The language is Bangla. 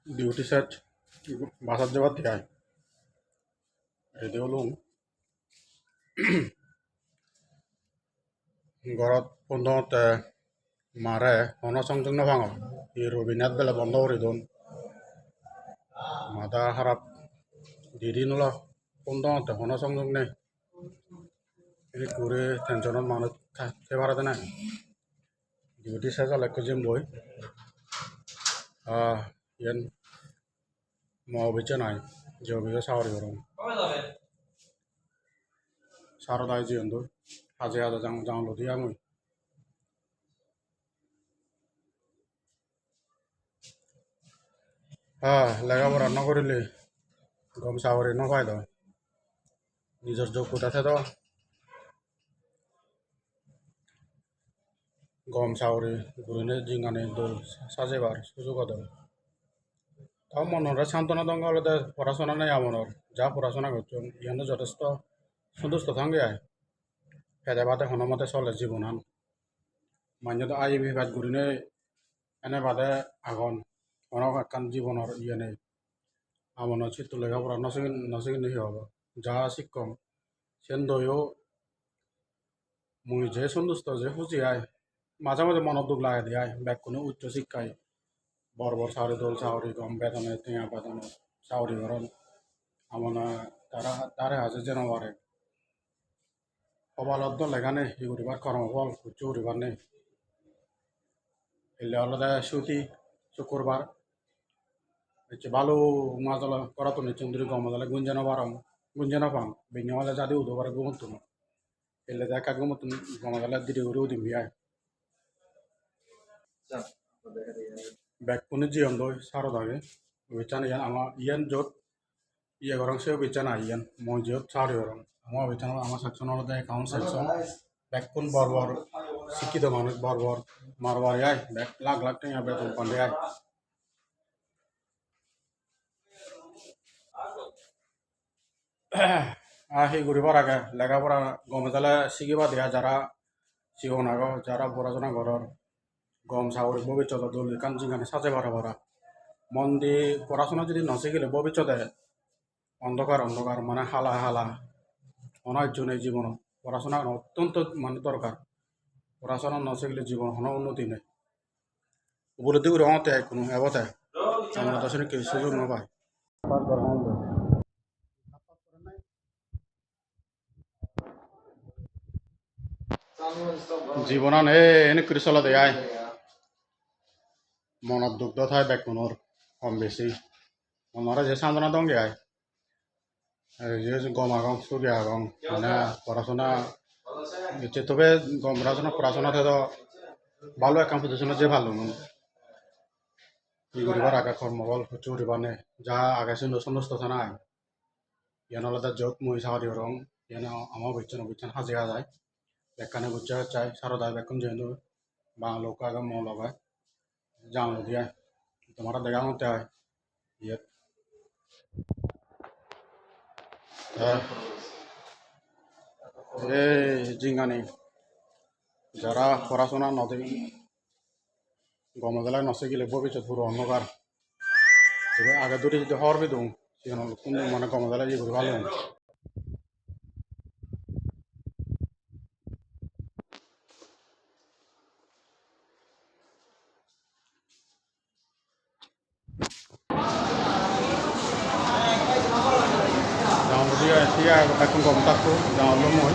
ডিউটি সেট বাসাত যাবার তিয়াই এতে হলুম ঘৰত পোন্ধৰতে মাৰে সংযোগ নাভাঙ এই ৰবিনাথ বেলা বন্ধ কৰি দিন মাথা খারাপ দিদি নোলা পোন্ধৰতে সংযোগ নেই এই ঘুরে টেনশনত মানুষ থাকতে পারে না ডিউটি শেষ হলে একটু জিম বই ইয়ান মহাবিচ্ছে নাই যে অভিযোগ সাহরি করুন সারদায় জিয়ন হাজে হাজে জানলো দিয়ে আমি লেখাপড়া নকরিলে গম চাকরি নপাই তো নিজের যোগ্যতা তো গম চাকরি ঘুরিনে জিঙ্গানে দোল সাজেবার সুযোগ দেয় তাও মনের সান্ত্বনা দঙ্গ হলে পড়াশোনা নেই আমনের যা পড়াশোনা করছেন ইহানে যথেষ্ট সন্তুষ্ট থাঙ্গে আয় ফেদে বাদে হনমতে চলে জীবনান মান্য তো আই বিভাগ ঘুরিনে এনে বাদে আগন অনেক একখান জীবনের ইয়ে নেই আমনের চিত্ত লেখাপড়া নসিকিন নিহি হব যা শিক্ষম সেন দইও মুই যে সন্তুষ্ট যে খুঁজি আয় মাঝে মাঝে মনত দুঃখ লাগে দিয়ে আয় ব্যাগ কোনো উচ্চ শিক্ষায় বড় বড় চাকরি দোল চাকরি কম বেতনে টিয়া বেতনে চাকরি করেন আমনা তারা তারে আছে যেন পারে কপালত লেখা নেই ই করিবার কর্মফল উচ্চ করিবার নেই এলে আলাদা ছুটি শুক্রবার হচ্ছে ভালো মাজালা করা তো চন্দ্রী গমাজালে গুঞ্জানো পারং গুঞ্জানো পাং বেঞ্জামালে যাদি উদো পারে গুমতো না এলে দেখা গুমতো গমাজালে দিদি করে উদিম বিয়ায় ব্যাগ কোনো জিয়ন দই সারো থাকে বিচান ইয়ান আমার ইয়ান যত ইয়ে করং সেও বিচান ইয়ান মই যত সারি করং আমার বিচান আমার সেকশন হলো অ্যাকাউন্ট সেকশন ব্যাগ কোন বড় শিক্ষিত মানুষ বড় মারবারি আয় ব্যাগ লাখ লাখ টাকা বেতন পান্ডে আয় সেই ঘুরিবার আগে লেখাপড়া গমে তাহলে শিখিবা দিয়া যারা শিখো না যারা পড়াশোনা ঘরের গম চাকরি ভবিষ্যতে দল কান জিগানে সাজে পারা মন দি পড়াশোনা যদি নশিখিলে ভবিষ্যতে অন্ধকার অন্ধকার মানে হালা হালা অনার্য নেই জীবন পড়াশোনা অত্যন্ত মানে দরকার পড়াশোনা নশিখলে জীবন কোনো উন্নতি নেই উপলব্ধি করে অতে কোনো এবতে আমরা তো আসলে কিছু সুযোগ নপাই জীৱনত এনে কৰি চলা দেয়াই মনত দুগ্ধ থাই বেকুনৰ কম বেছি মনরে যে সান্ত্বনা দং গেয়াই যে গম আগং সুগে আগং মানে পড়াশোনা হচ্ছে তবে গম পড়াশোনাতে তো ভালো একটা পজিশনে যে ভালো নুন ই করিবার আগে কর্মবল হচ্ছে করিবানে যা আগে সন্তুষ্ট থানা ইয়ান আলাদা যোগ মই সাহারি রং ইয়ান আমার বিচ্ছন হাজে হাজায় বেকানে বুঝা চাই সারদায় বেকন যেন বাংলা লোক আগে মৌ লগায় জানলো দিয়ে তোমার দেখা মতে হয় ইয়ে জিঙ্গানি যারা পড়াশোনা নদী গমজেলায় নশিকিলে ভবিষ্যৎ পুরো অন্ধকার তবে আগে দুটি যদি হওয়ার বিদুম সেখানে কোন মানে গমজেলায় ইয়ে করে ভালো jangan dia dia akan komentar tuh jangan lo mau